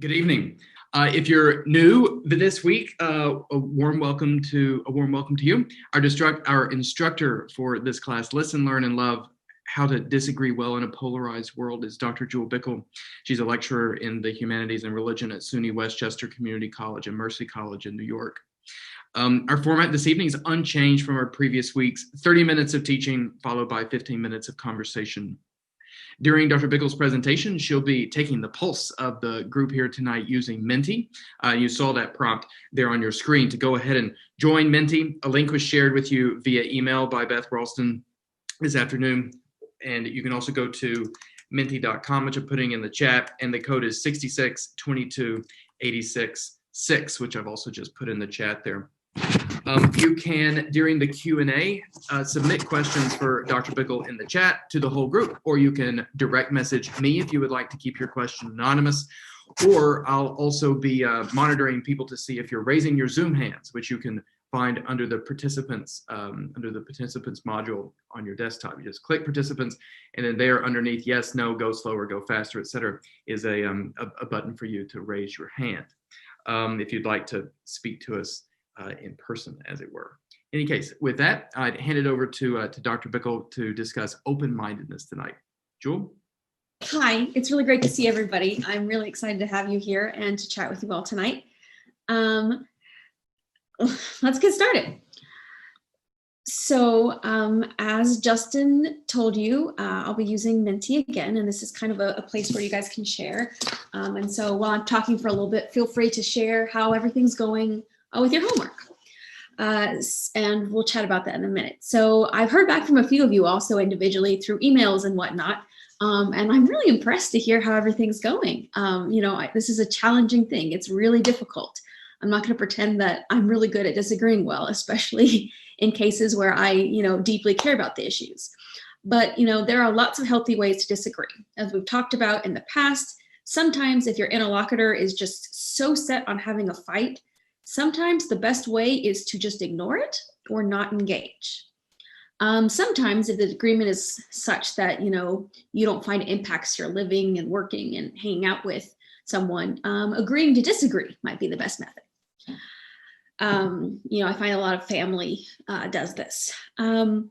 Good evening. If you're new this week, a warm welcome to you. Our instructor for this class, Listen, Learn, and Love How to Disagree Well in a Polarized World, is Dr. Jewelle Bickel. She's a lecturer in the Humanities and Religion at SUNY Westchester Community College and Mercy College in New York. Our format this evening is unchanged from our previous weeks: 30 minutes of teaching followed by 15 minutes of conversation. During Dr. Bickel's presentation, she'll be taking the pulse of the group here tonight using Menti. You saw that prompt there on your screen to go ahead and join Menti. A link was shared with you via email by Beth Ralston this afternoon. And you can also go to menti.com, which I'm putting in the chat. And the code is 6622866, which I've also just put in the chat there. You can, during the Q&A, submit questions for Dr. Bickel in the chat to the whole group, or you can direct message me if you would like to keep your question anonymous, or I'll also be monitoring people to see if you're raising your Zoom hands, which you can find under the participants module on your desktop. You just click participants, and then there underneath yes, no, go slower, go faster, etc., is a button for you to raise your hand if you'd like to speak to us in person, as it were. In any case, with that, I'd hand it over to Dr. Bickel to discuss open-mindedness tonight. Jewelle? Hi, it's really great to see everybody. I'm really excited to have you here and to chat with you all tonight. Let's get started. So as Justin told you, I'll be using Menti again, and this is kind of a place where you guys can share. And so while I'm talking for a little bit, feel free to share how everything's going with your homework. And we'll chat about that in a minute. So I've heard back from a few of you also individually through emails and whatnot. And I'm really impressed to hear how everything's going. This is a challenging thing. It's really difficult. I'm not going to pretend that I'm really good at disagreeing well, especially in cases where I, deeply care about the issues. But, there are lots of healthy ways to disagree. As we've talked about in the past, sometimes if your interlocutor is just so set on having a fight, sometimes the best way is to just ignore it or not engage. Sometimes if the agreement is such that, you don't find it impacts your living and working and hanging out with someone, agreeing to disagree might be the best method. I find a lot of family does this. But,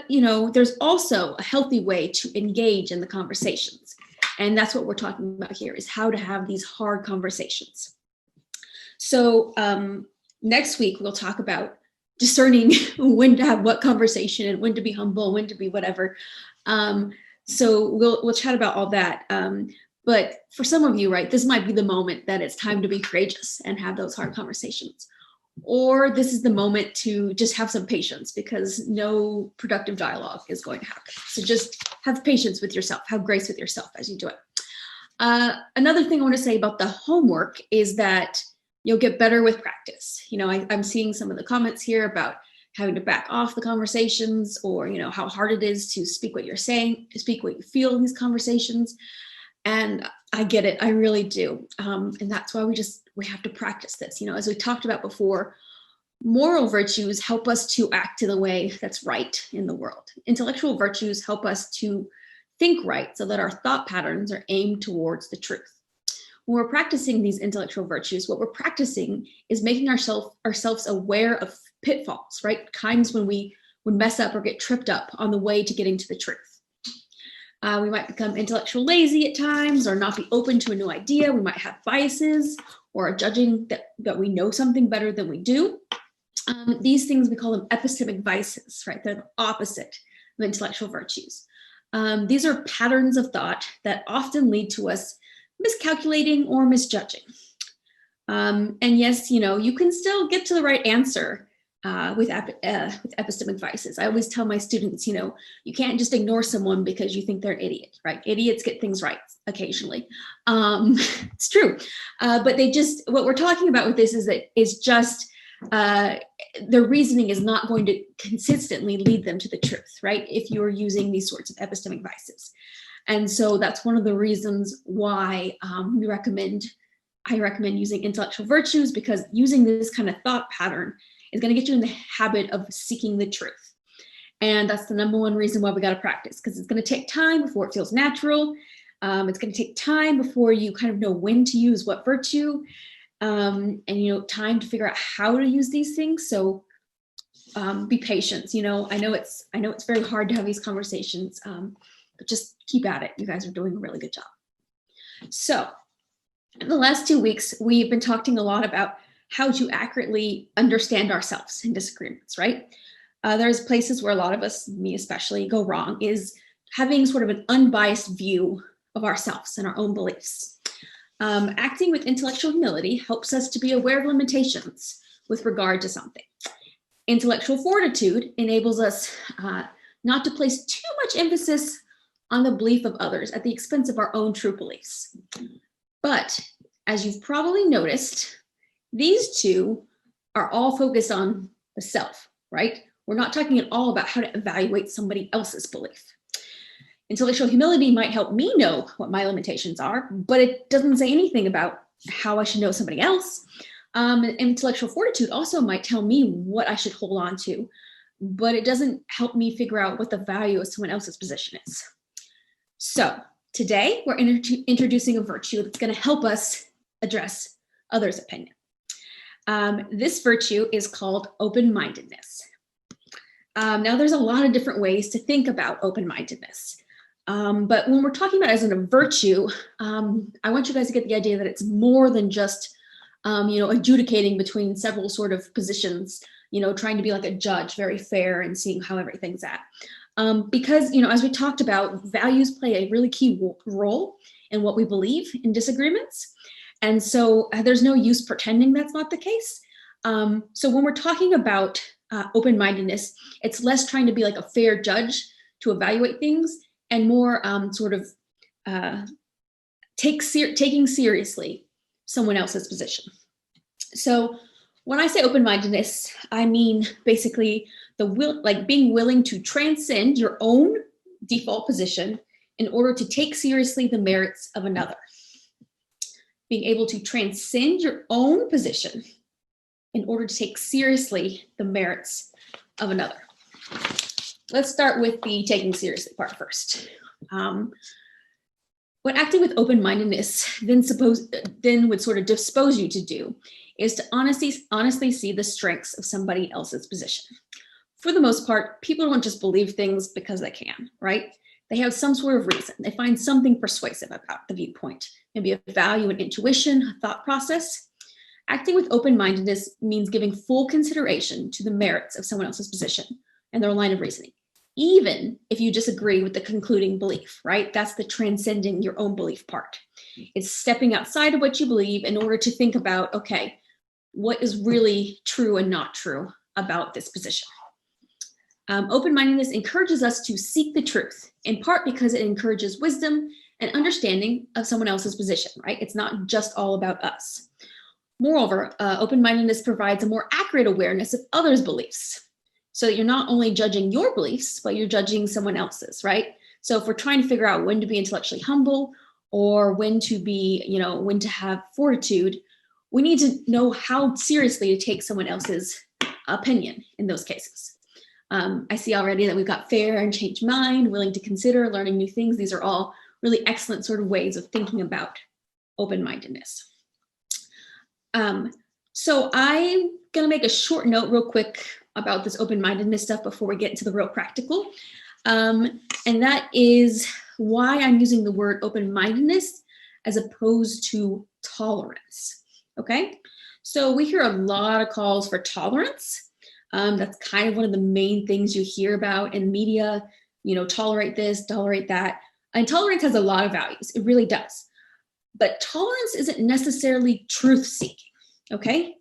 there's also a healthy way to engage in the conversations. And that's what we're talking about here, is how to have these hard conversations. So next week, we'll talk about discerning when to have what conversation and when to be humble, when to be whatever. So we'll chat about all that. But for some of you, right, this might be the moment that it's time to be courageous and have those hard conversations. Or this is the moment to just have some patience, because no productive dialogue is going to happen. So just have patience with yourself, have grace with yourself as you do it. Another thing I want to say about the homework is that you'll get better with practice. I'm seeing some of the comments here about having to back off the conversations, or, how hard it is to speak what you're saying, to speak what you feel in these conversations. And I get it, I really do. And that's why we have to practice this. As we talked about before, moral virtues help us to act in a way that's right in the world. Intellectual virtues help us to think right so that our thought patterns are aimed towards the truth. When we're practicing these intellectual virtues, what we're practicing is making ourselves aware of pitfalls, right? Times when we would mess up or get tripped up on the way to getting to the truth. We might become intellectual lazy at times, or not be open to a new idea. We might have biases, or are judging that we know something better than we do. These things, we call them epistemic vices, right? They're the opposite of intellectual virtues. These are patterns of thought that often lead to us miscalculating or misjudging. And yes, you can still get to the right answer with epistemic vices. I always tell my students, you can't just ignore someone because you think they're an idiot, right? Idiots get things right occasionally. It's true. But what we're talking about with this is just their reasoning is not going to consistently lead them to the truth, right? If you're using these sorts of epistemic vices. And so that's one of the reasons why I recommend using intellectual virtues, because using this kind of thought pattern is going to get you in the habit of seeking the truth. And that's the number one reason why we got to practice, because it's going to take time before it feels natural. It's going to take time before you kind of know when to use what virtue, and, time to figure out how to use these things. So be patient. I know it's very hard to have these conversations, but just keep at it. You guys are doing a really good job. So in the last 2 weeks, we've been talking a lot about how to accurately understand ourselves in disagreements, right? There's places where a lot of us, me especially, go wrong, is having sort of an unbiased view of ourselves and our own beliefs. Acting with intellectual humility helps us to be aware of limitations with regard to something. Intellectual fortitude enables us not to place too much emphasis on the belief of others at the expense of our own true beliefs. But as you've probably noticed, these two are all focused on the self, right? We're not talking at all about how to evaluate somebody else's belief. Intellectual humility might help me know what my limitations are, but it doesn't say anything about how I should know somebody else. Intellectual fortitude also might tell me what I should hold on to, but it doesn't help me figure out what the value of someone else's position is. So today we're introducing a virtue that's going to help us address others' opinion. This virtue is called open-mindedness. Now there's a lot of different ways to think about open-mindedness. But when we're talking about it as a virtue, I want you guys to get the idea that it's more than just, adjudicating between several sort of positions, trying to be like a judge, very fair and seeing how everything's at. Because, as we talked about, values play a really key role in what we believe in disagreements. And so there's no use pretending that's not the case. So when we're talking about open-mindedness, it's less trying to be like a fair judge to evaluate things and more taking seriously someone else's position. So when I say open-mindedness, I mean basically being willing to transcend your own default position in order to take seriously the merits of another. Being able to transcend your own position in order to take seriously the merits of another. Let's start with the taking seriously part first. What acting with open-mindedness then would sort of dispose you to do is to honestly see the strengths of somebody else's position. For the most part, people don't just believe things because they can, right? They have some sort of reason. They find something persuasive about the viewpoint, maybe a value, an intuition, a thought process. Acting with open-mindedness means giving full consideration to the merits of someone else's position and their line of reasoning, even if you disagree with the concluding belief, right? That's the transcending your own belief part. It's stepping outside of what you believe in order to think about, okay, what is really true and not true about this position? Open-mindedness encourages us to seek the truth, in part because it encourages wisdom and understanding of someone else's position, right? It's not just all about us. Moreover, open-mindedness provides a more accurate awareness of others' beliefs. So that you're not only judging your beliefs, but you're judging someone else's, right? So if we're trying to figure out when to be intellectually humble or when to be, when to have fortitude, we need to know how seriously to take someone else's opinion in those cases. I see already that we've got fair and change mind, willing to consider, learning new things. These are all really excellent sort of ways of thinking about open-mindedness. So I'm going to make a short note real quick about this open-mindedness stuff before we get into the real practical. And that is why I'm using the word open-mindedness as opposed to tolerance. Okay. So we hear a lot of calls for tolerance. That's kind of one of the main things you hear about in media, tolerate this, tolerate that. And tolerance has a lot of values. It really does. But tolerance isn't necessarily truth-seeking. Okay.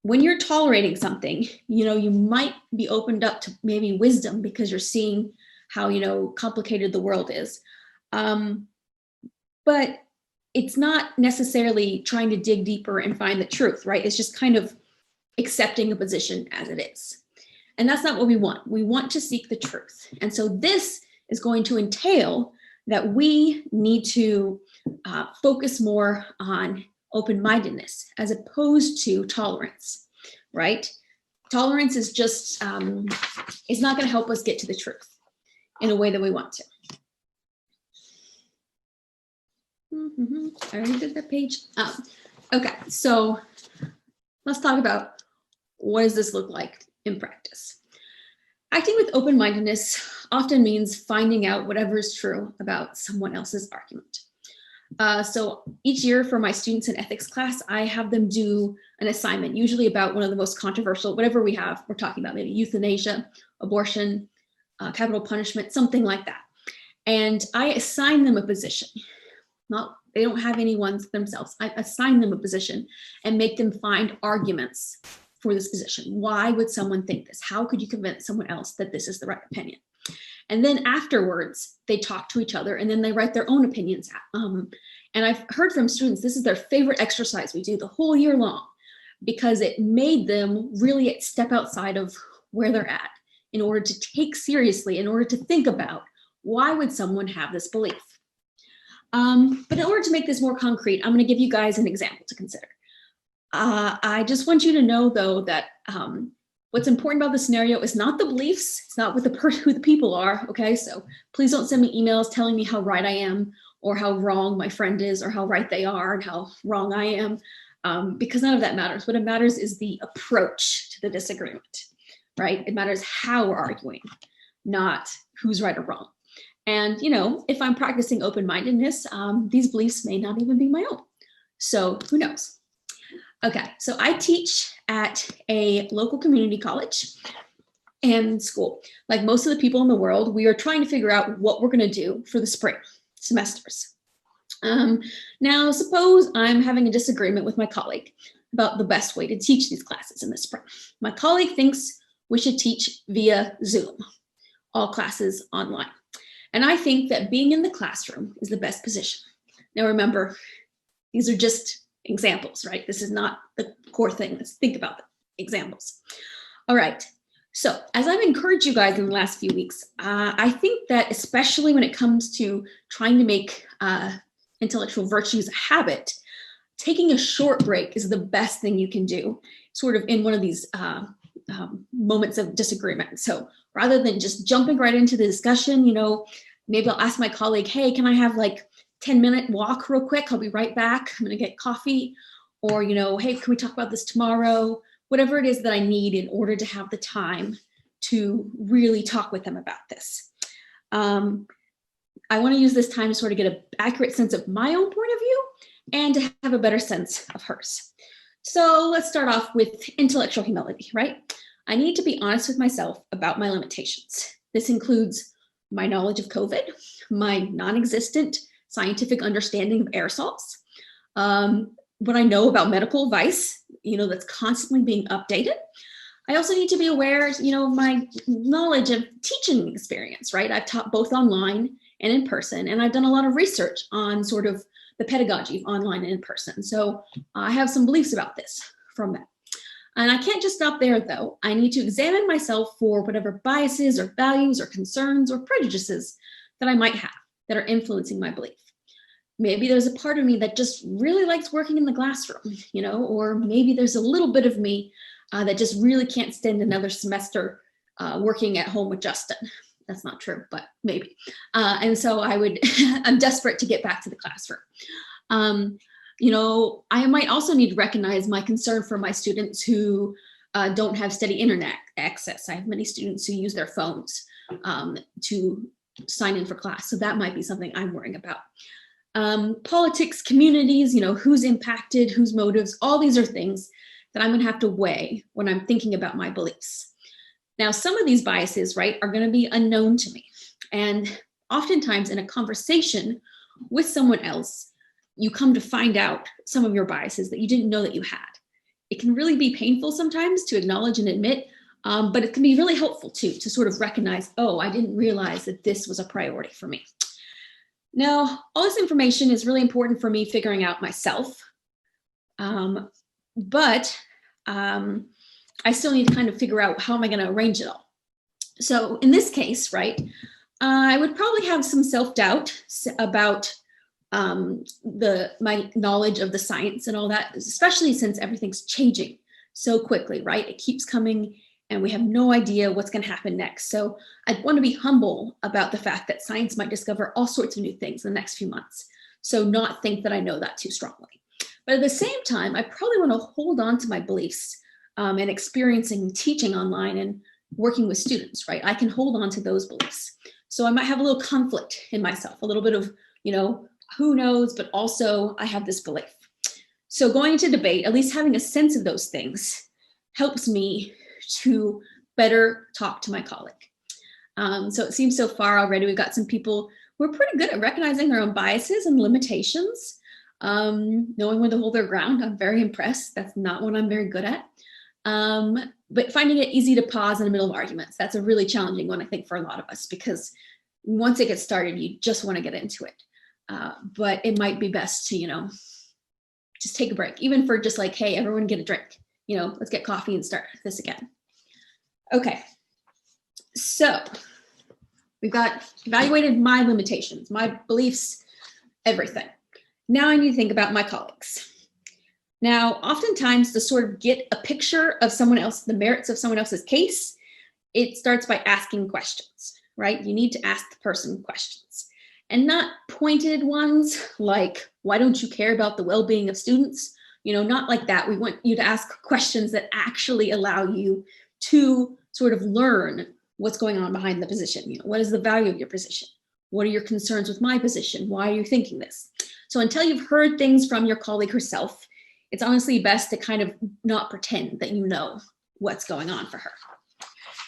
When you're tolerating something, you might be opened up to maybe wisdom because you're seeing how, complicated the world is. But it's not necessarily trying to dig deeper and find the truth, right? It's just kind of accepting a position as it is. And that's not what we want. We want to seek the truth. And so this is going to entail that we need to focus more on open-mindedness as opposed to tolerance, right? Tolerance is just, it's not going to help us get to the truth in a way that we want to. I already did that page. Okay, so let's talk about what does this look like in practice. Acting with open-mindedness often means finding out whatever is true about someone else's argument. So each year for my students in ethics class, I have them do an assignment, usually about one of the most controversial, whatever we have, we're talking about maybe euthanasia, abortion, capital punishment, something like that. And I assign them a position. They don't have any ones themselves. I assign them a position and make them find arguments for this position. Why would someone think this? How could you convince someone else that this is the right opinion? And then afterwards, they talk to each other and then they write their own opinions out. And I've heard from students, this is their favorite exercise we do the whole year long, because it made them really step outside of where they're at in order to take seriously, in order to think about why would someone have this belief? But in order to make this more concrete, I'm going to give you guys an example to consider. I just want you to know, though, that what's important about the scenario is not the beliefs. It's not what who the people are. Okay, so please don't send me emails telling me how right I am or how wrong my friend is or how right they are and how wrong I am, because none of that matters. What it matters is the approach to the disagreement, right? It matters how we're arguing, not who's right or wrong. And, if I'm practicing open-mindedness, these beliefs may not even be my own. So who knows? Okay, so I teach at a local community college and school. Like most of the people in the world, we are trying to figure out what we're going to do for the spring semesters. Now, suppose I'm having a disagreement with my colleague about the best way to teach these classes in the spring. My colleague thinks we should teach via Zoom, all classes online. And I think that being in the classroom is the best position. Now, remember, these are just examples, right? This is not the core thing. Let's think about the examples. All right. So as I've encouraged you guys in the last few weeks, I think that especially when it comes to trying to make intellectual virtues a habit, taking a short break is the best thing you can do, sort of in one of these moments of disagreement. So rather than just jumping right into the discussion, maybe I'll ask my colleague, hey, can I have like 10-minute walk real quick? I'll be right back. I'm going to get coffee. Or, hey, can we talk about this tomorrow? Whatever it is that I need in order to have the time to really talk with them about this. I want to use this time to sort of get an accurate sense of my own point of view and to have a better sense of hers. So let's start off with intellectual humility, right? I need to be honest with myself about my limitations. This includes my knowledge of COVID, my non-existent scientific understanding of aerosols, what I know about medical advice, that's constantly being updated. I also need to be aware, of my knowledge of teaching experience, right? I've taught both online and in person, and I've done a lot of research on sort of the pedagogy of online and in person. So I have some beliefs about this from that. And I can't just stop there, though. I need to examine myself for whatever biases or values or concerns or prejudices that I might have that are influencing my belief. Maybe there's a part of me that just really likes working in the classroom, or maybe there's a little bit of me that just really can't stand another semester working at home with Justin. That's not true, but maybe. And so I'm desperate to get back to the classroom. I might also need to recognize my concern for my students who don't have steady internet access. I have many students who use their phones to sign in for class. So that might be something I'm worrying about. Politics, communities, who's impacted, whose motives, all these are things that I'm going to have to weigh when I'm thinking about my beliefs. Now, some of these biases, right, are going to be unknown to me. And oftentimes in a conversation with someone else, you come to find out some of your biases that you didn't know that you had. It can really be painful sometimes to acknowledge and admit, but it can be really helpful too, to sort of recognize, oh, I didn't realize that this was a priority for me. Now, all this information is really important for me figuring out myself, but I still need to kind of figure out how am I going to arrange it all. So in this case, right, I would probably have some self-doubt about my knowledge of the science and all that, especially since everything's changing so quickly, right? It keeps coming and we have no idea what's going to happen next. So I'd want to be humble about the fact that science might discover all sorts of new things in the next few months. So not think that I know that too strongly. But at the same time, I probably want to hold on to my beliefs and experiencing teaching online and working with students, right? I can hold on to those beliefs. So I might have a little conflict in myself, a little bit of, who knows, but also I have this belief. So going into debate, at least having a sense of those things helps me to better talk to my colleague. So it seems so far already, we've got some people who are pretty good at recognizing their own biases and limitations, knowing when to hold their ground. I'm very impressed. That's not what I'm very good at. But finding it easy to pause in the middle of arguments, that's a really challenging one, I think, for a lot of us, because once it gets started, you just want to get into it. But it might be best to, just take a break, even for just like, hey, everyone get a drink, let's get coffee and start this again. Okay. So we've got evaluated my limitations, my beliefs, everything. Now I need to think about my colleagues. Now, oftentimes to sort of get a picture of someone else, the merits of someone else's case, it starts by asking questions, right? You need to ask the person questions, and not pointed ones like, why don't you care about the well-being of students? Not like that. We want you to ask questions that actually allow you to sort of learn what's going on behind the position. What is the value of your position? What are your concerns with my position? Why are you thinking this? So until you've heard things from your colleague herself, it's honestly best to kind of not pretend that you know what's going on for her.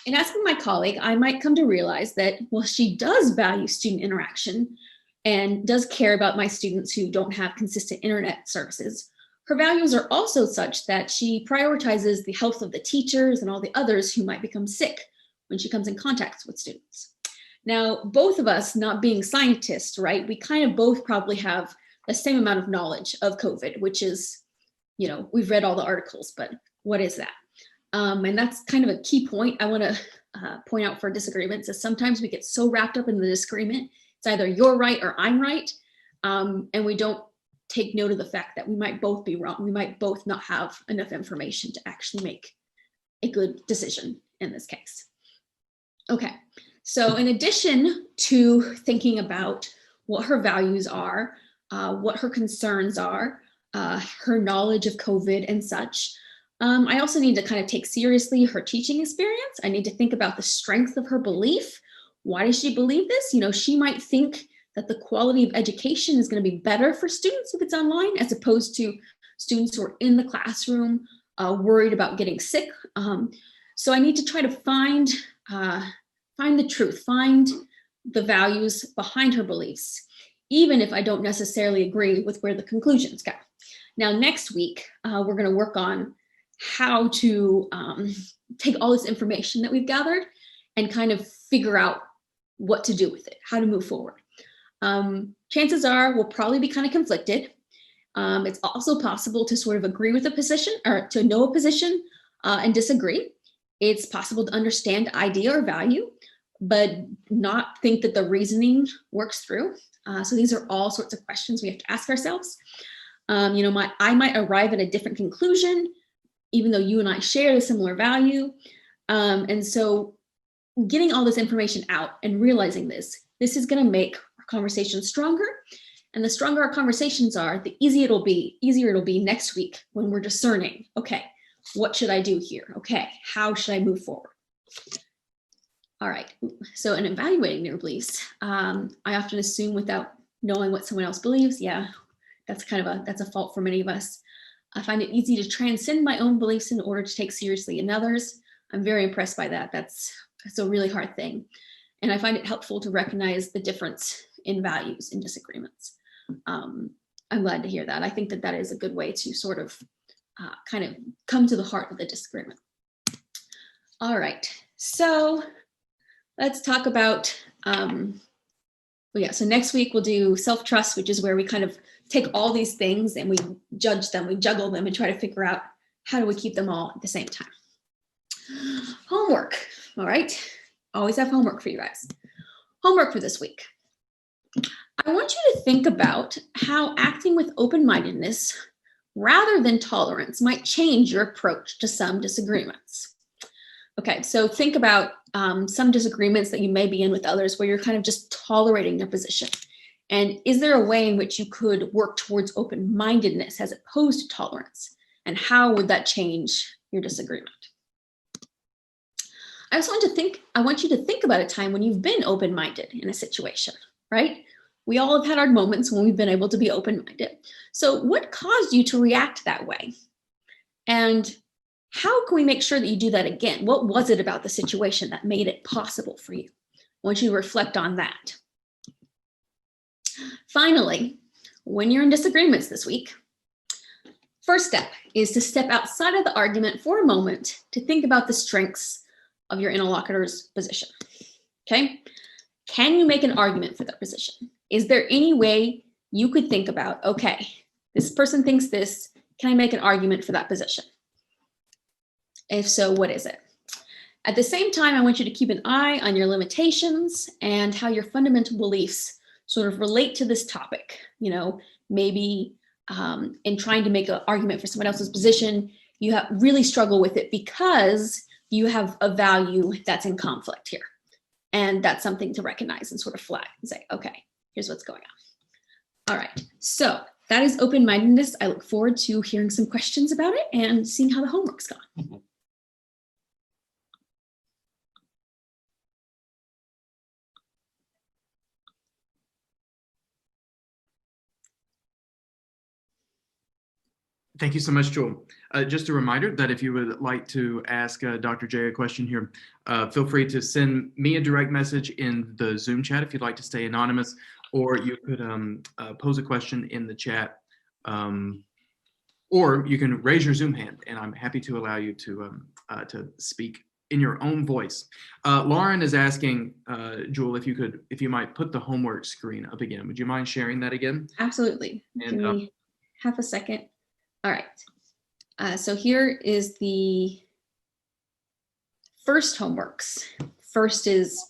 In asking my colleague, I might come to realize that, well, she does value student interaction and does care about my students who don't have consistent internet services. Her values are also such that she prioritizes the health of the teachers and all the others who might become sick when she comes in contact with students. Now, both of us, not being scientists, right, we kind of both probably have the same amount of knowledge of COVID, which is, we've read all the articles, but what is that? And that's kind of a key point I want to point out for disagreements, is sometimes we get so wrapped up in the disagreement, it's either you're right or I'm right, and we don't take note of the fact that we might both be wrong. We might both not have enough information to actually make a good decision in this case. Okay, so in addition to thinking about what her values are, what her concerns are, her knowledge of COVID and such, I also need to kind of take seriously her teaching experience. I need to think about the strength of her belief. Why does she believe this? She might think that the quality of education is going to be better for students if it's online, as opposed to students who are in the classroom worried about getting sick. So I need to try to find the truth, find the values behind her beliefs, even if I don't necessarily agree with where the conclusions go. Now, next week, we're going to work on how to take all this information that we've gathered and kind of figure out what to do with it, how to move forward. Chances are we'll probably be kind of conflicted. It's also possible to sort of agree with a position or to know a position and disagree. It's possible to understand idea or value, but not think that the reasoning works through. So these are all sorts of questions we have to ask ourselves. I might arrive at a different conclusion, even though you and I share a similar value. And so getting all this information out and realizing this is going to make our conversation stronger. And the stronger our conversations are, the easier it'll be next week when we're discerning, okay, what should I do here? Okay, how should I move forward? All right, so in evaluating their beliefs, I often assume without knowing what someone else believes. Yeah, that's a fault for many of us. I find it easy to transcend my own beliefs in order to take seriously another's. I'm very impressed by that. That's a really hard thing. And I find it helpful to recognize the difference in values in disagreements. I'm glad to hear that. I think that is a good way to sort of kind of come to the heart of the disagreement. All right, so let's talk about, so next week we'll do self-trust, which is where we kind of take all these things and we judge them, we juggle them and try to figure out how do we keep them all at the same time. Homework, all right? Always have homework for you guys. Homework for this week. I want you to think about how acting with open-mindedness rather than tolerance might change your approach to some disagreements. Okay, so think about some disagreements that you may be in with others where you're kind of just tolerating their position. And is there a way in which you could work towards open-mindedness as opposed to tolerance? And how would that change your disagreement? I want you to think about a time when you've been open-minded in a situation, right? We all have had our moments when we've been able to be open-minded. So what caused you to react that way? And how can we make sure that you do that again? What was it about the situation that made it possible for you? I want you to reflect on that. Finally, when you're in disagreements this week, first step is to step outside of the argument for a moment to think about the strengths of your interlocutor's position. Okay? Can you make an argument for their position? Is there any way you could think about, okay, this person thinks this, can I make an argument for that position? If so, what is it? At the same time, I want you to keep an eye on your limitations and how your fundamental beliefs sort of relate to this topic. You know, maybe in trying to make an argument for someone else's position, you really struggle with it because you have a value that's in conflict here. And that's something to recognize and sort of flag and say, okay, here's what's going on. All right, so that is open-mindedness. I look forward to hearing some questions about it and seeing how the homework's gone. Thank you so much, Jewelle. Just a reminder that if you would like to ask Dr. J a question here, feel free to send me a direct message in the Zoom chat if you'd like to stay anonymous, or you could pose a question in the chat, or you can raise your Zoom hand, and I'm happy to allow you to speak in your own voice. Lauren is asking, Jewelle, if you might put the homework screen up again. Would you mind sharing that again? Absolutely. And, Give me half a second. All right, so here is the first homeworks. First is,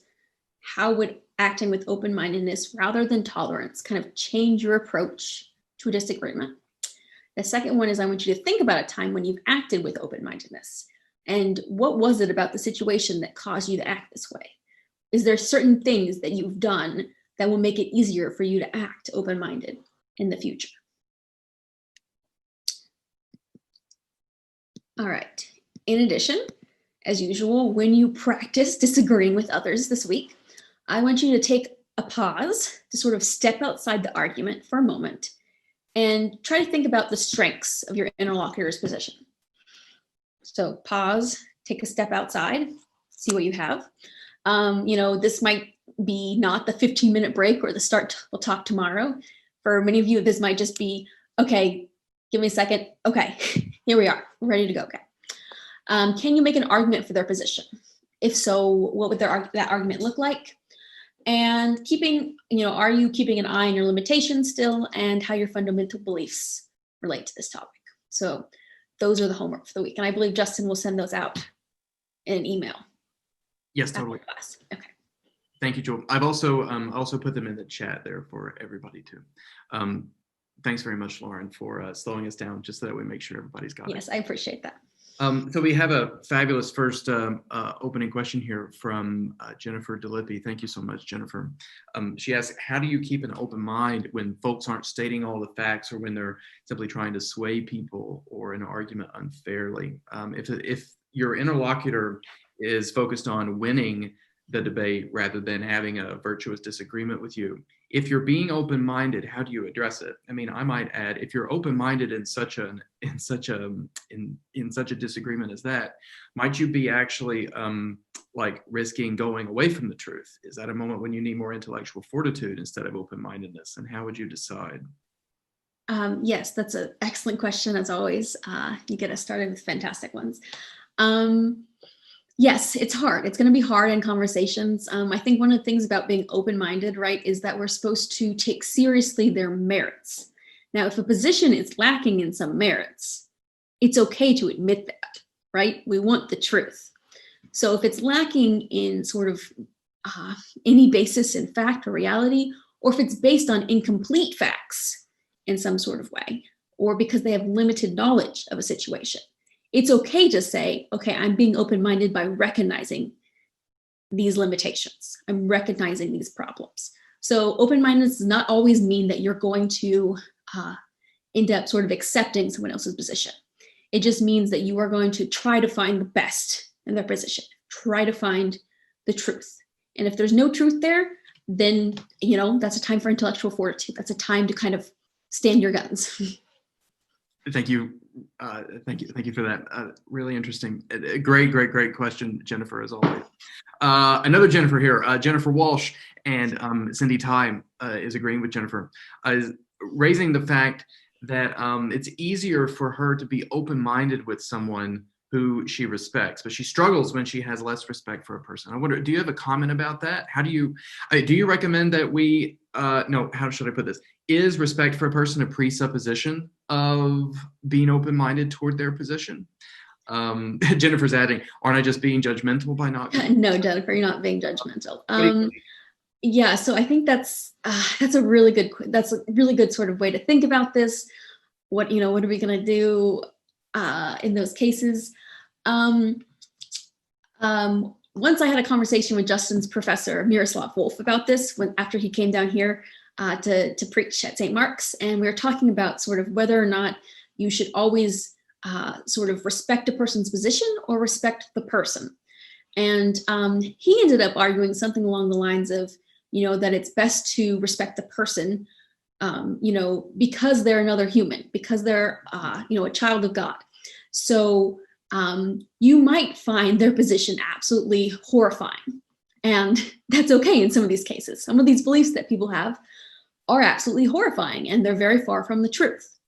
how would acting with open-mindedness rather than tolerance kind of change your approach to a disagreement? The second one is, I want you to think about a time when you've acted with open-mindedness. And what was it about the situation that caused you to act this way? Is there certain things that you've done that will make it easier for you to act open-minded in the future? All right. In addition, as usual, when you practice disagreeing with others this week, I want you to take a pause to sort of step outside the argument for a moment and try to think about the strengths of your interlocutor's position. So pause, take a step outside, see what you have. This might be not the 15-minute break or the start, we'll talk tomorrow. For many of you, this might just be, okay, give me a second. Okay, here we are. We're ready to go. Okay. Can you make an argument for their position? If so, what would that argument look like? And are you keeping an eye on your limitations still and how your fundamental beliefs relate to this topic? So those are the homework for the week. And I believe Justin will send those out in an email. Yes, totally. Class. Okay. Thank you, Jewelle. I've also put them in the chat there for everybody too. Thanks very much, Lauren, for slowing us down just so that we make sure everybody's got it. Yes, I appreciate that. So we have a fabulous first opening question here from Jennifer DeLippi. Thank you so much, Jennifer. She asks, how do you keep an open mind when folks aren't stating all the facts or when they're simply trying to sway people or an argument unfairly? If your interlocutor is focused on winning the debate rather than having a virtuous disagreement with you, if you're being open-minded, how do you address it? I mean, I might add, if you're open-minded in such a disagreement as that, might you be actually like risking going away from the truth? Is that a moment when you need more intellectual fortitude instead of open-mindedness? And how would you decide? Yes, that's an excellent question, as always. You get us started with fantastic ones. Yes, it's hard. It's going to be hard in conversations. I think one of the things about being open-minded, right, is that we're supposed to take seriously their merits. Now, if a position is lacking in some merits, it's okay to admit that, right? We want the truth. So if it's lacking in sort of any basis in fact or reality, or if it's based on incomplete facts in some sort of way, or because they have limited knowledge of a situation, it's okay to say, okay, I'm being open-minded by recognizing these limitations. I'm recognizing these problems. So open-mindedness does not always mean that you're going to end up sort of accepting someone else's position. It just means that you are going to try to find the best in their position, try to find the truth. And if there's no truth there, then, that's a time for intellectual fortitude. That's a time to kind of stand your guns. Thank you. Thank you for that. Really interesting. Great question, Jennifer, as always. Another Jennifer here, Jennifer Walsh, and Cindy Ty is agreeing with Jennifer, is raising the fact that it's easier for her to be open-minded with someone who she respects, but she struggles when she has less respect for a person. I wonder, do you have a comment about that? How do you recommend that we, no, how should I put this? Is respect for a person a presupposition of being open-minded toward their position? Jennifer's adding, aren't I just being judgmental by not? No, Jennifer, you're not being judgmental. Yeah, so I think that's a really good sort of way to think about this. What are we going to do in those cases? Once I had a conversation with Justin's professor, Miroslav Wolf, about this after he came down here to preach at St. Mark's, and we were talking about sort of whether or not you should always sort of respect a person's position or respect the person. And he ended up arguing something along the lines of, that it's best to respect the person, because they're another human, because they're, a child of God. So you might find their position absolutely horrifying. And that's okay in some of these cases. Some of these beliefs that people have are absolutely horrifying, and they're very far from the truth.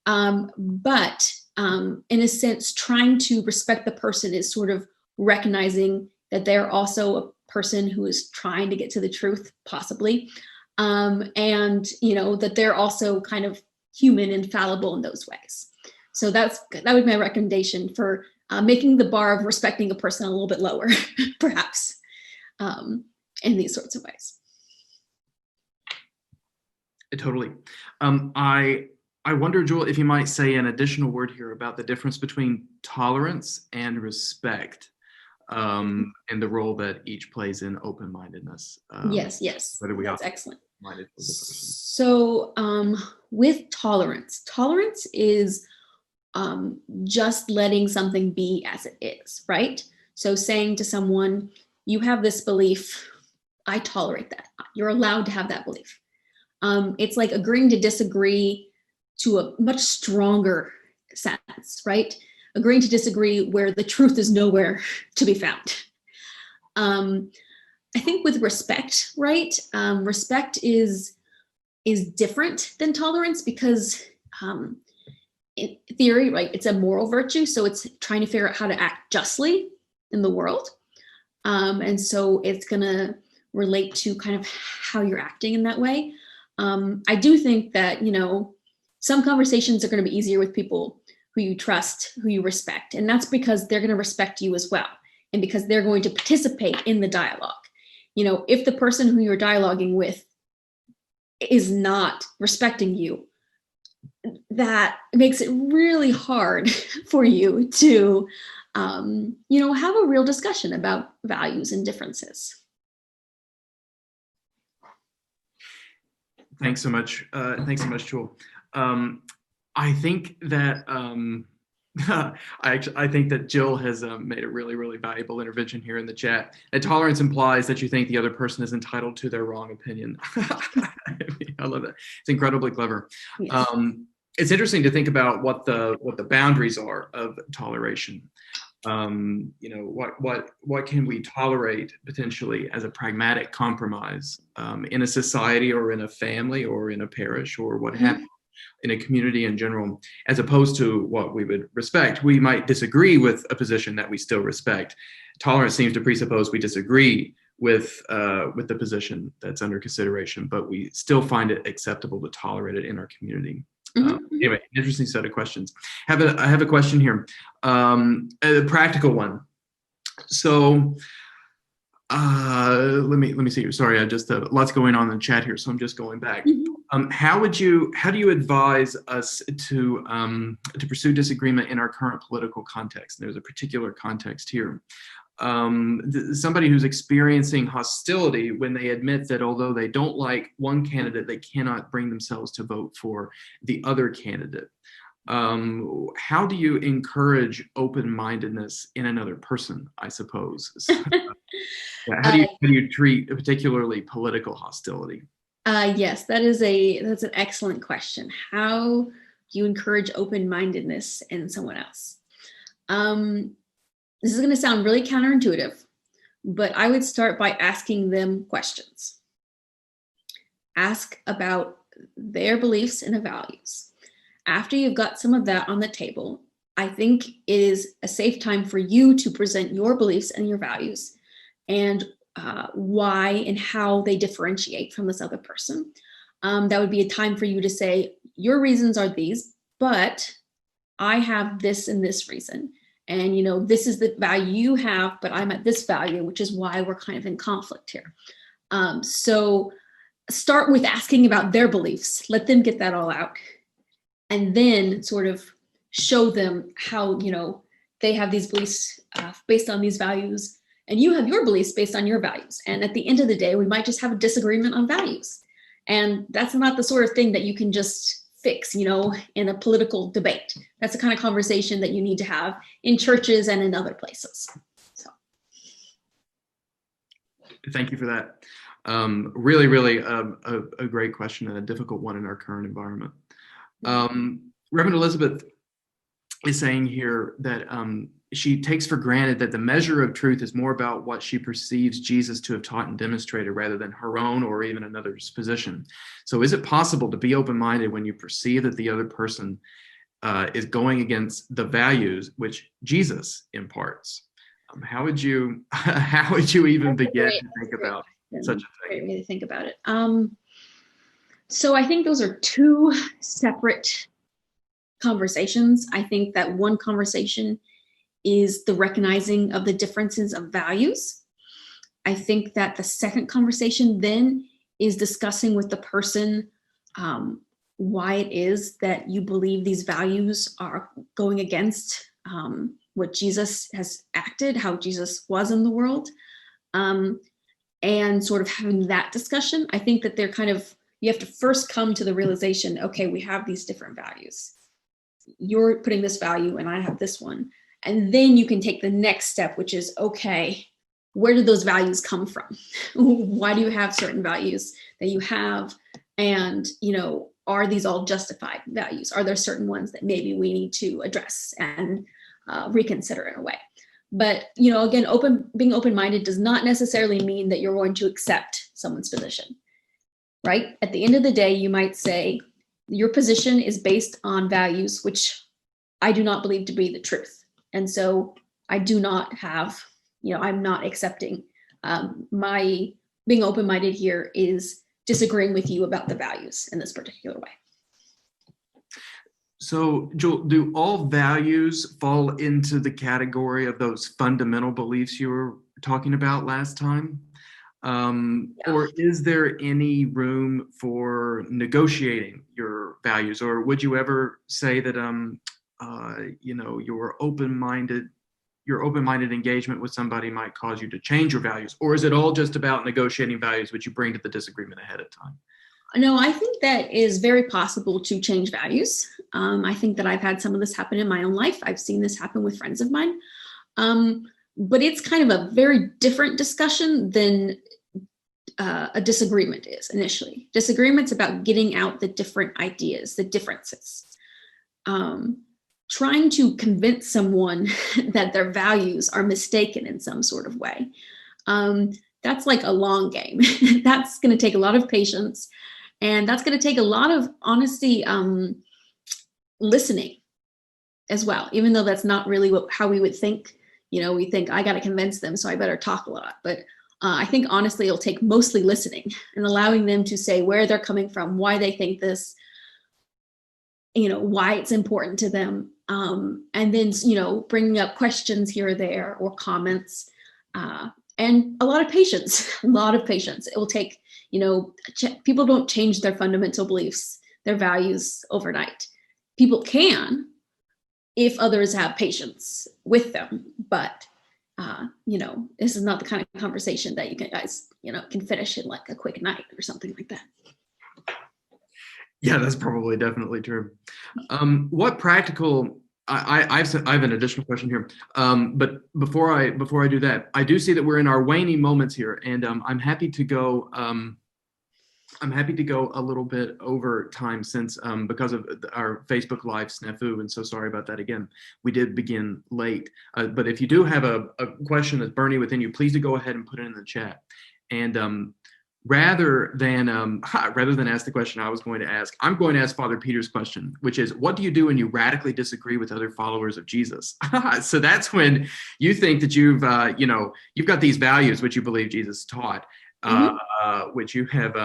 But in a sense, trying to respect the person is sort of recognizing that they're also a person who is trying to get to the truth, possibly. And, that they're also kind of human and fallible in those ways. So that would be my recommendation for making the bar of respecting a person a little bit lower, perhaps, in these sorts of ways. Totally. I wonder, Jewelle, if you might say an additional word here about the difference between tolerance and respect, and the role that each plays in open-mindedness. Yes. Whether that's excellent. Minded for the person. So with tolerance is just letting something be as it is, right? So saying to someone, you have this belief, I tolerate that. You're allowed to have that belief. It's like agreeing to disagree to a much stronger sense, right? Agreeing to disagree where the truth is nowhere to be found. I think with respect, right? Respect is different than tolerance because in theory, right, it's a moral virtue. So it's trying to figure out how to act justly in the world. And so it's going to relate to kind of how you're acting in that way. I do think that, some conversations are going to be easier with people who you trust, who you respect. And that's because they're going to respect you as well. And because they're going to participate in the dialogue. If the person who you're dialoguing with is not respecting you, that makes it really hard for you to, have a real discussion about values and differences. Thanks so much. Jewelle. I think that I think that Jill has made a really, really valuable intervention here in the chat. And tolerance implies that you think the other person is entitled to their wrong opinion. I love that. It's incredibly clever. Yes. It's interesting to think about what the boundaries are of toleration. What can we tolerate potentially as a pragmatic compromise in a society or in a family or in a parish or what have you, in a community in general, as opposed to what we would respect. We might disagree with a position that we still respect. Tolerance seems to presuppose we disagree with the position that's under consideration, but we still find it acceptable to tolerate it in our community. Anyway, interesting set of questions. I have a question here, a practical one. So let me see. Sorry, I just lots going on in the chat here, so I'm just going back. How do you advise us to pursue disagreement in our current political context? There's a particular context here. somebody who's experiencing hostility when they admit that although they don't like one candidate, they cannot bring themselves to vote for the other candidate. How do you encourage open-mindedness in another person, I suppose? How do you treat particularly political hostility? Yes, that's an excellent question. How do you encourage open-mindedness in someone else? This is going to sound really counterintuitive, but I would start by asking them questions. Ask about their beliefs and values. After you've got some of that on the table, I think it is a safe time for you to present your beliefs and your values and why and how they differentiate from this other person. That would be a time for you to say, your reasons are these, but I have this and this reason. And, this is the value you have, but I'm at this value, which is why we're kind of in conflict here. So start with asking about their beliefs. Let them get that all out. And then sort of show them how, they have these beliefs based on these values, and you have your beliefs based on your values. And at the end of the day, we might just have a disagreement on values. And that's not the sort of thing that you can just fix, in a political debate. That's the kind of conversation that you need to have in churches and in other places. So. Thank you for that. Really, really a great question and a difficult one in our current environment. Reverend Elizabeth is saying here that she takes for granted that the measure of truth is more about what she perceives Jesus to have taught and demonstrated rather than her own or even another's position. So is it possible to be open-minded when you perceive that the other person is going against the values which Jesus imparts? How would you even begin to think about such a thing? Great way to think about it. So I think those are two separate conversations. I think that one conversation is the recognizing of the differences of values. I think that the second conversation then is discussing with the person why it is that you believe these values are going against what Jesus has acted, how Jesus was in the world, and sort of having that discussion. I think that you have to first come to the realization, okay, we have these different values. You're putting this value and I have this one. And then you can take the next step, which is, okay, where did those values come from? Why do you have certain values that you have? And, are these all justified values? Are there certain ones that maybe we need to address and reconsider in a way? But, again, being open-minded does not necessarily mean that you're going to accept someone's position, right? At the end of the day, you might say, your position is based on values, which I do not believe to be the truth. And so I do not have, I'm not accepting. My being open-minded here is disagreeing with you about the values in this particular way. So, Jewelle, do all values fall into the category of those fundamental beliefs you were talking about last time? Or is there any room for negotiating your values? Or would you ever say that, your open-minded engagement with somebody might cause you to change your values? Or is it all just about negotiating values which you bring to the disagreement ahead of time? No, I think that is very possible to change values. I think that I've had some of this happen in my own life. I've seen this happen with friends of mine. But it's kind of a very different discussion than a disagreement is initially. Disagreement's about getting out the different ideas, the differences. Trying to convince someone that their values are mistaken in some sort of way. That's like a long game. That's going to take a lot of patience. And that's going to take a lot of honesty, listening as well, even though that's not really how we would think. We think, I got to convince them, so I better talk a lot. But I think honestly, it'll take mostly listening and allowing them to say where they're coming from, why they think this, why it's important to them. And then, bringing up questions here or there or comments, and a lot of patience, It will take, people don't change their fundamental beliefs, their values overnight. People can if others have patience with them, but this is not the kind of conversation that you guys can finish in like a quick night or something like that. Yeah, that's probably definitely true. What practical? I have an additional question here, but before I do that, I do see that we're in our waning moments here, and I'm happy to go. I'm happy to go a little bit over time since because of our Facebook Live snafu, and so sorry about that again. We did begin late, but if you do have a question that's burning within you, please do go ahead and put it in the chat. And rather than ask the question I was going to ask, I'm going to ask Father Peter's question, which is, what do you do when you radically disagree with other followers of Jesus? So that's when you think that you've got these values which you believe Jesus taught. Which you have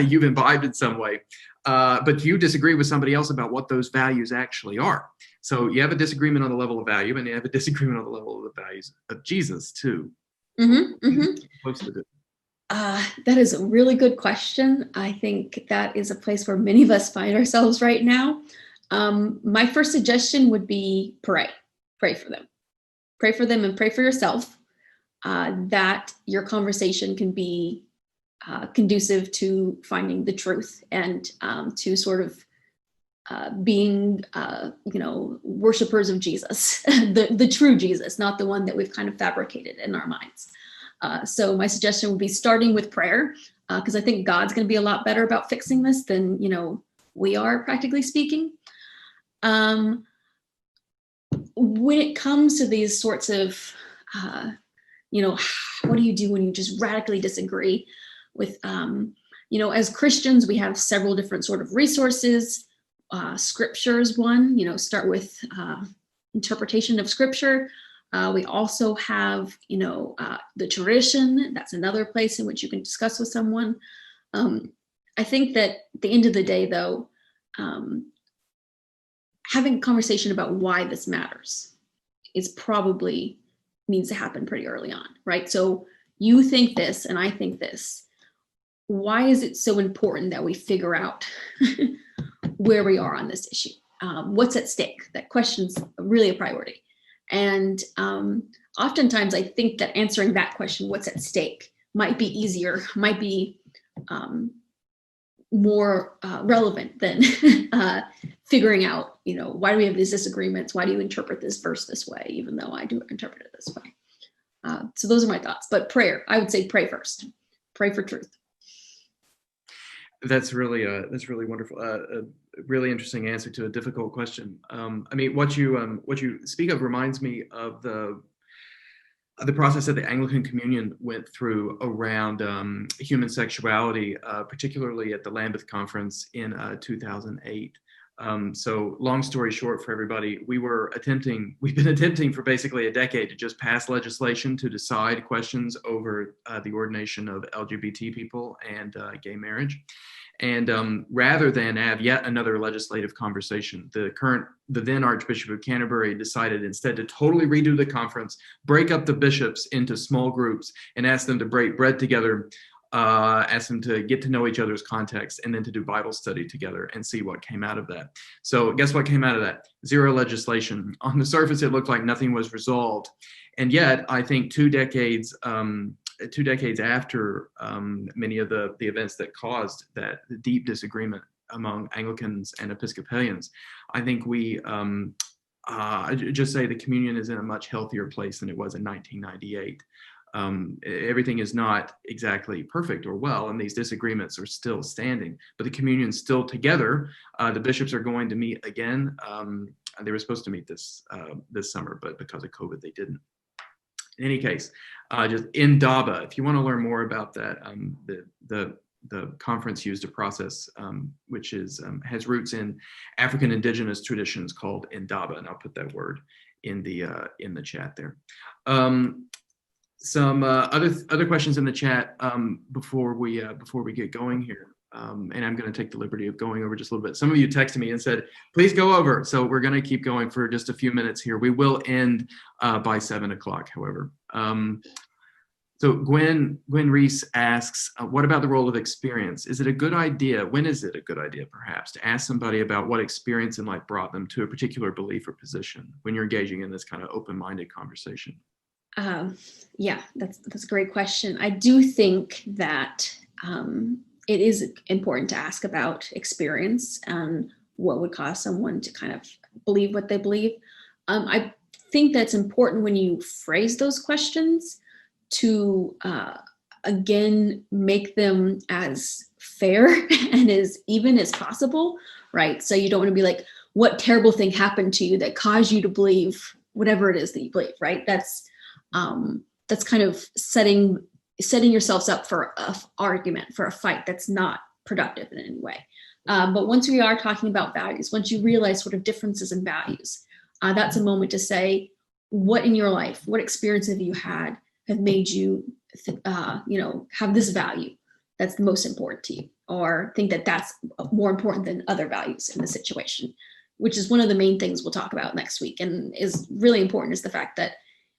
you've imbibed in some way, but you disagree with somebody else about what those values actually are. So you have a disagreement on the level of value, and you have a disagreement on the level of the values of Jesus too. Supposed to do? That is a really good question. I think that is a place where many of us find ourselves right now. My first suggestion would be pray for them, and pray for yourself. That your conversation can be conducive to finding the truth and to sort of being, worshipers of Jesus, the true Jesus, not the one that we've kind of fabricated in our minds. So my suggestion would be starting with prayer, because I think God's going to be a lot better about fixing this than, we are, practically speaking. When it comes to these sorts of what do you do when you just radically disagree with, as Christians, we have several different sort of resources. Scripture is one, start with interpretation of Scripture. We also have, the tradition. That's another place in which you can discuss with someone. I think that at the end of the day, though, having a conversation about why this matters is probably needs to happen pretty early on, right? So you think this and I think this. Why is it so important that we figure out where we are on this issue? What's at stake? That question's really a priority. And oftentimes I think that answering that question, what's at stake, might be easier, might be more relevant than figuring out, why do we have these disagreements? Why do you interpret this verse this way, even though I do interpret it this way? So those are my thoughts. But prayer, I would say pray first. Pray for truth. That's really wonderful. A really interesting answer to a difficult question. What you speak of reminds me of the process that the Anglican Communion went through around human sexuality, particularly at the Lambeth Conference in 2008. So long story short for everybody, we've been attempting for basically a decade to just pass legislation to decide questions over the ordination of LGBT people and gay marriage. And rather than have yet another legislative conversation, the then Archbishop of Canterbury decided instead to totally redo the conference, break up the bishops into small groups and ask them to break bread together, ask them to get to know each other's context, and then to do Bible study together and see what came out of that. So guess what came out of that? Zero legislation. On the surface, it looked like nothing was resolved. And yet, I think 2 decades after many of the events that caused that deep disagreement among Anglicans and Episcopalians, I think we just say the communion is in a much healthier place than it was in 1998. Everything is not exactly perfect or well, and these disagreements are still standing, but the communion's still together. The bishops are going to meet again. They were supposed to meet this summer, but because of COVID, they didn't. In any case, just Indaba, if you want to learn more about that, the conference used a process which has roots in African indigenous traditions called Indaba, and I'll put that word in the chat there. Some other questions in the chat before we get going here, and I'm going to take the liberty of going over just a little bit. Some of you texted me and said, "Please go over." So we're going to keep going for just a few minutes here. We will end by 7 o'clock, however. So Gwen Reese asks, "What about the role of experience? Is it a good idea? When is it a good idea, perhaps, to ask somebody about what experience in life brought them to a particular belief or position when you're engaging in this kind of open-minded conversation?" Yeah, that's a great question. I do think that it is important to ask about experience and what would cause someone to kind of believe what they believe. I think that's important when you phrase those questions to, again, make them as fair and as even as possible, right? So you don't want to be like, what terrible thing happened to you that caused you to believe whatever it is that you believe, right? That's kind of setting yourselves up for an argument, for a fight that's not productive in any way. But once we are talking about values, once you realize sort of differences in values, that's a moment to say, what in your life, what experience have you had have made you, have this value that's the most important to you, or think that that's more important than other values in the situation, which is one of the main things we'll talk about next week, and is really important, is the fact that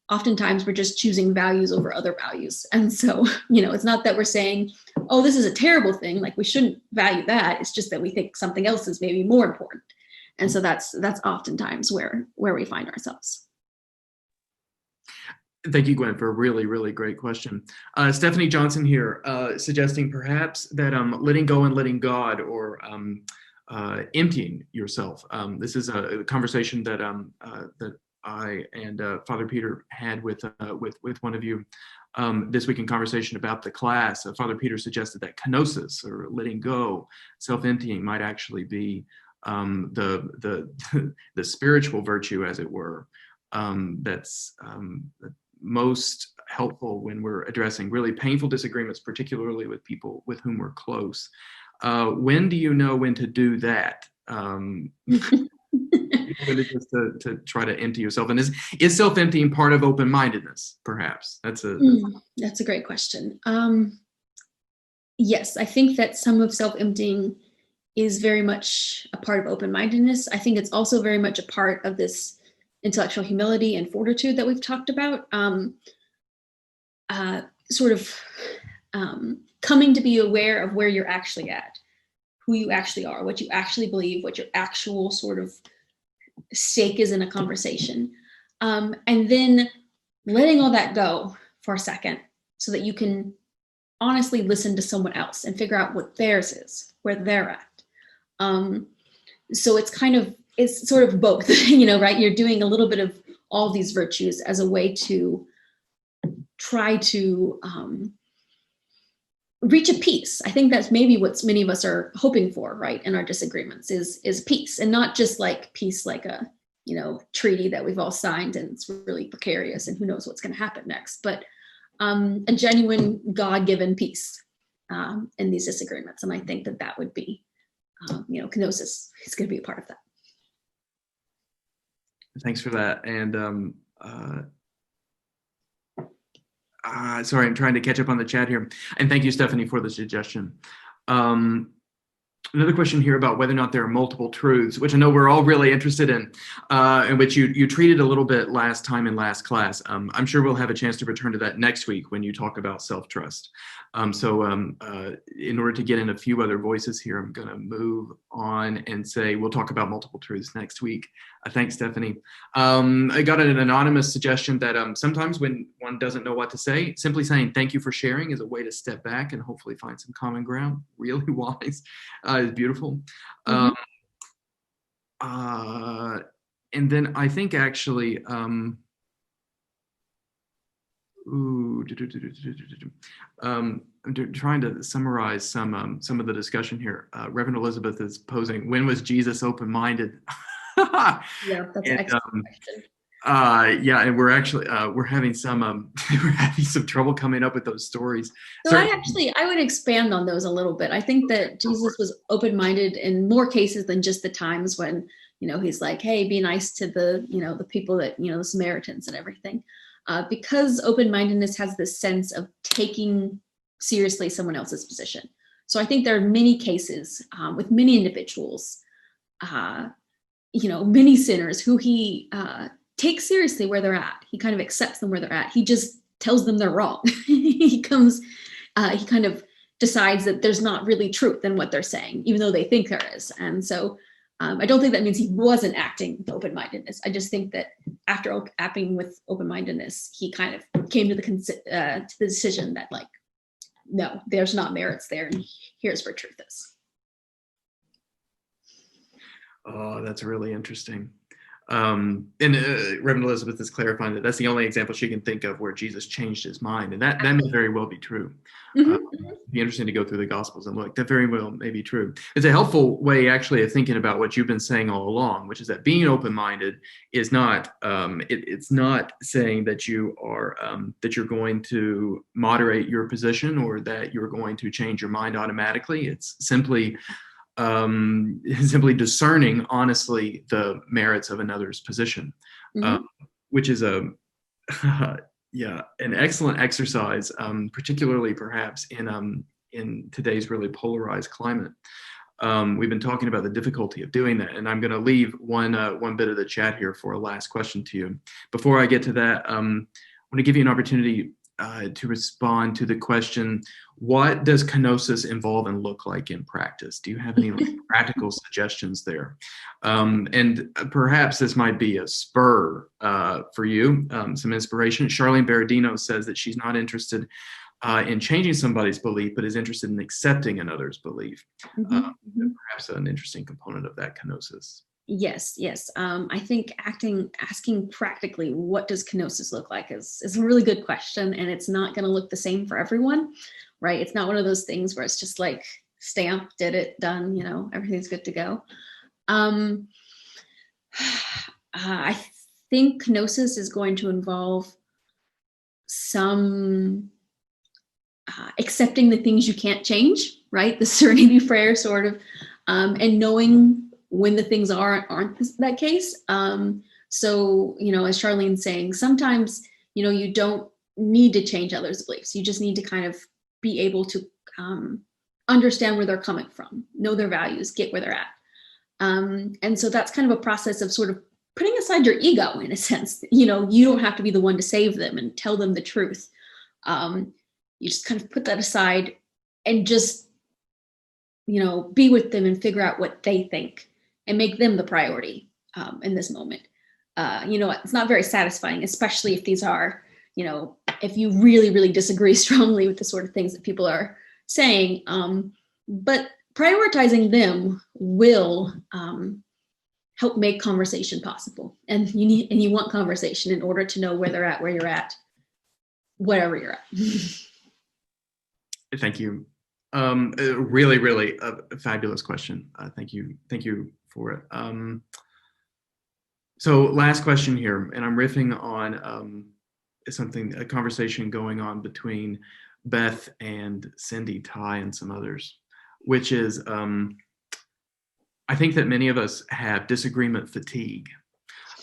oftentimes we're just choosing values over other values. And so, it's not that we're saying, oh, this is a terrible thing, like we shouldn't value that. It's just that we think something else is maybe more important. And so that's oftentimes where we find ourselves. Thank you, Gwen, for a really, really great question. Stephanie Johnson here, suggesting perhaps that letting go and letting God, or emptying yourself. This is a conversation that I and Father Peter had with one of you this week in conversation about the class. Father Peter suggested that kenosis, or letting go, self-emptying, might actually be the spiritual virtue, as it were, that's most helpful when we're addressing really painful disagreements, particularly with people with whom we're close. When do you know when to do that? Just to try to empty yourself, and is self-emptying part of open-mindedness? Perhaps that's a great question. Yes, I think that some of self-emptying is very much a part of open-mindedness. I think it's also very much a part of this intellectual humility and fortitude that we've talked about. Coming to be aware of where you're actually at, who you actually are, what you actually believe, what your actual sort of stake is in a conversation. And then letting all that go for a second so that you can honestly listen to someone else and figure out what theirs is, where they're at. So it's sort of both, right? You're doing a little bit of all these virtues as a way to try to reach a peace. I think that's maybe what many of us are hoping for, right, in our disagreements, is peace, and not just like peace, like a treaty that we've all signed and it's really precarious and who knows what's going to happen next, but a genuine God-given peace in these disagreements. And I think that would be, kenosis is going to be a part of that. Thanks for that. And sorry, I'm trying to catch up on the chat here. And thank you, Stephanie, for the suggestion. Another question here about whether or not there are multiple truths, which I know we're all really interested in which you treated a little bit last time in last class. I'm sure we'll have a chance to return to that next week when you talk about self-trust. So in order to get in a few other voices here, I'm going to move on and say we'll talk about multiple truths next week. Thanks, Stephanie. I got an anonymous suggestion that sometimes when one doesn't know what to say, simply saying thank you for sharing is a way to step back and hopefully find some common ground. Really wise. Is beautiful. Mm-hmm. And then I think actually, I'm trying to summarize some of the discussion here. Reverend Elizabeth is posing, when was Jesus open-minded? Yeah, that's an excellent question. Yeah, and we're actually we're having some trouble coming up with those stories. So I would expand on those a little bit. I think that Jesus was open-minded in more cases than just the times when he's like, hey, be nice to the the people that the Samaritans and everything, because open-mindedness has this sense of taking seriously someone else's position. So I think there are many cases with many individuals, many sinners who he takes seriously where they're at. He kind of accepts them where they're at. He just tells them they're wrong. He kind of decides that there's not really truth in what they're saying, even though they think there is. And so I don't think that means he wasn't acting with open-mindedness. I just think that after acting with open-mindedness, he kind of came to the decision that, like, no, there's not merits there, and here's where truth is. Oh, that's really interesting. And Reverend Elizabeth is clarifying that that's the only example she can think of where Jesus changed his mind, and that may very well be true. It'd be interesting to go through the Gospels and look. That very well may be true. It's a helpful way, actually, of thinking about what you've been saying all along, which is that being open-minded is not it's not saying that you are that you're going to moderate your position or that you're going to change your mind automatically. It's simply discerning honestly the merits of another's position, which is an excellent exercise, particularly perhaps in today's really polarized climate. We've been talking about the difficulty of doing that, and I'm going to leave one bit of the chat here for a last question to you. Before I get to that, I want to give you an opportunity to respond to the question, what does kenosis involve and look like in practice? Do you have any practical suggestions there? And perhaps this might be a spur for you, some inspiration. Charlene Berardino says that she's not interested in changing somebody's belief, but is interested in accepting another's belief. Perhaps an interesting component of that kenosis. Yes. I think asking practically, what does kenosis look like is a really good question, and it's not going to look the same for everyone, right? It's not one of those things where it's just like stamp, did it, done, everything's good to go. I think kenosis is going to involve some accepting the things you can't change, right? The serenity prayer sort of, and knowing when the things aren't that case. So, as Charlene's saying, sometimes, you don't need to change others' beliefs. You just need to kind of be able to understand where they're coming from, know their values, get where they're at. And so that's kind of a process of sort of putting aside your ego in a sense. You don't have to be the one to save them and tell them the truth. You just kind of put that aside and just, be with them and figure out what they think and make them the priority in this moment. It's not very satisfying, especially if these are, if you really, really disagree strongly with the sort of things that people are saying. But prioritizing them will help make conversation possible. And you want conversation in order to know where they're at, where you're at, wherever you're at. Thank you. Really, really a fabulous question. Thank you for it. So last question here, and I'm riffing on a conversation going on between Beth and Cindy, Ty, and some others, which is I think that many of us have disagreement fatigue,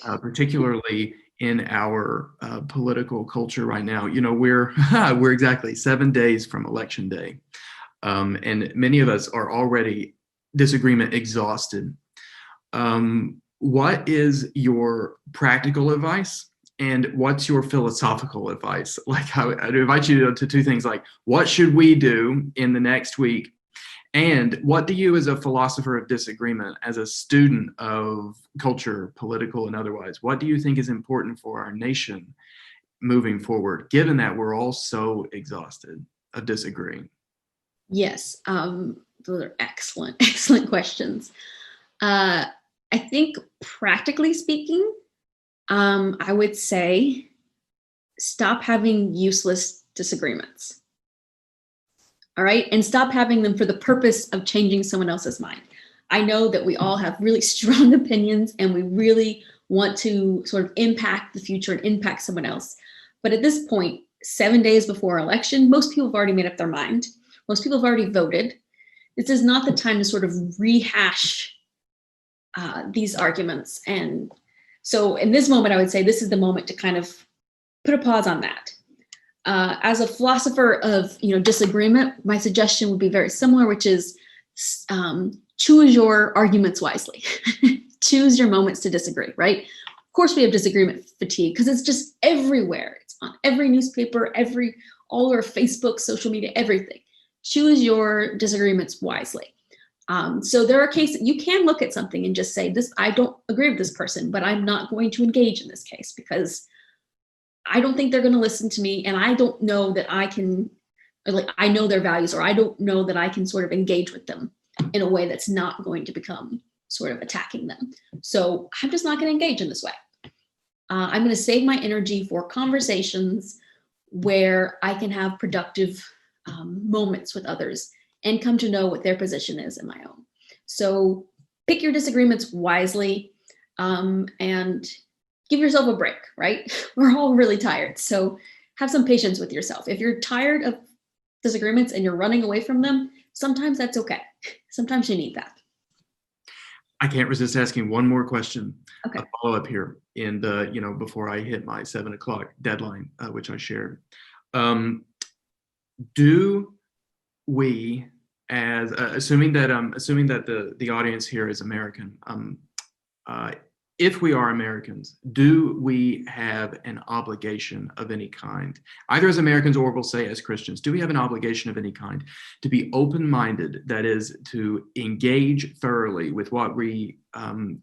particularly in our political culture right now. We're exactly 7 days from Election Day. And many of us are already disagreement exhausted. What is your practical advice, and what's your philosophical advice? Like, I'd invite you to two things, like, what should we do in the next week? And what do you, as a philosopher of disagreement, as a student of culture, political and otherwise, what do you think is important for our nation moving forward, given that we're all so exhausted of disagreeing? Yes, those are excellent questions. I think practically speaking, I would say stop having useless disagreements. All right. And stop having them for the purpose of changing someone else's mind. I know that we all have really strong opinions and we really want to sort of impact the future and impact someone else. But at this point, 7 days before election, most people have already made up their mind. Most people have already voted. This is not the time to sort of rehash these arguments. And so in this moment, I would say this is the moment to kind of put a pause on that. As a philosopher of disagreement, my suggestion would be very similar, which is choose your arguments wisely. Choose your moments to disagree, right? Of course, we have disagreement fatigue because it's just everywhere. It's on every newspaper, all over Facebook, social media, everything. Choose your disagreements wisely. So there are cases you can look at something and just say, this, I don't agree with this person, but I'm not going to engage in this case because I don't think they're going to listen to me. And I don't know that I can, like, I know their values, or I don't know that I can sort of engage with them in a way that's not going to become sort of attacking them. So I'm just not going to engage in this way. I'm going to save my energy for conversations where I can have productive moments with others and come to know what their position is in my own. So pick your disagreements wisely, and give yourself a break, right? We're all really tired. So have some patience with yourself. If you're tired of disagreements and you're running away from them, sometimes that's okay. Sometimes you need that. I can't resist asking one more question, Okay. a follow-up here in the, before I hit my 7:00 deadline, which I shared. Do we, as assuming that the audience here is American, if we are Americans, do we have an obligation of any kind, either as Americans or we'll say as Christians, do we have an obligation of any kind to be open-minded, that is, to engage thoroughly with what we,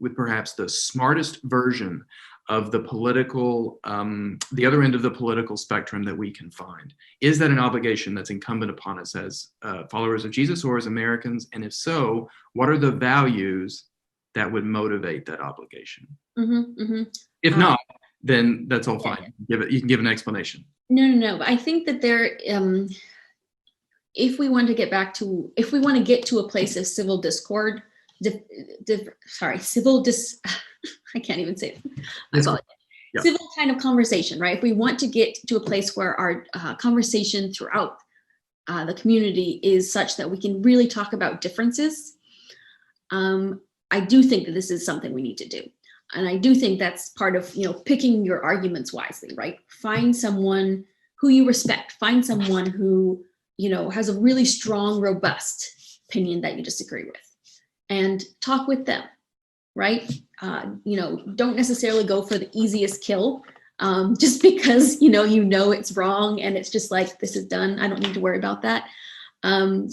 with perhaps the smartest version of the political, the other end of the political spectrum that we can find? Is that an obligation that's incumbent upon us as followers of Jesus or as Americans? And if so, what are the values that would motivate that obligation? If not, then that's all fine. You can give an explanation. No. I think that there, if we want to get to a place of civil discord, I can't even say it. I apologize. Yeah. Civil kind of conversation, right? If we want to get to a place where our conversation throughout the community is such that we can really talk about differences, I do think that this is something we need to do. And I do think that's part of, picking your arguments wisely, right? Find someone who you respect. Find someone who, has a really strong, robust opinion that you disagree with, and talk with them, right? Don't necessarily go for the easiest kill, just because, it's wrong and it's just like, this is done. I don't need to worry about that. I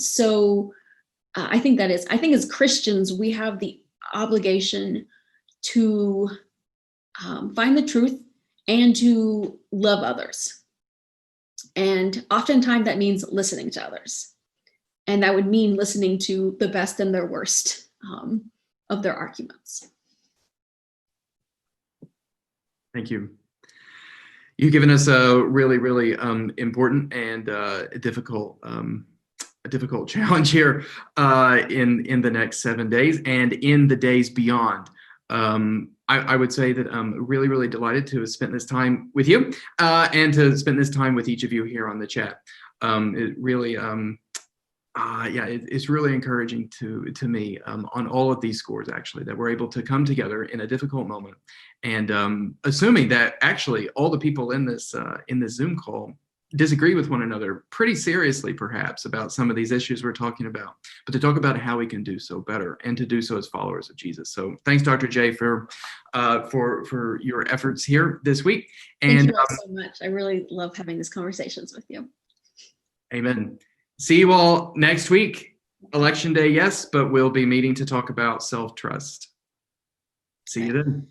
think as Christians, we have the obligation to find the truth and to love others. And oftentimes that means listening to others. And that would mean listening to the best and their worst of their arguments. Thank you. You've given us a really, really important and difficult challenge here in the next 7 days and in the days beyond. I would say that I'm really, really delighted to have spent this time with you and to spend this time with each of you here on the chat. It really, it's really encouraging to me on all of these scores, actually, that we're able to come together in a difficult moment. And assuming that actually all the people in this Zoom call disagree with one another pretty seriously, perhaps, about some of these issues we're talking about, but to talk about how we can do so better and to do so as followers of Jesus. So thanks, Dr. J, for your efforts here this week. And thank you all so much. I really love having these conversations with you. Amen. See you all next week. Election day, yes, but we'll be meeting to talk about self-trust. See you then.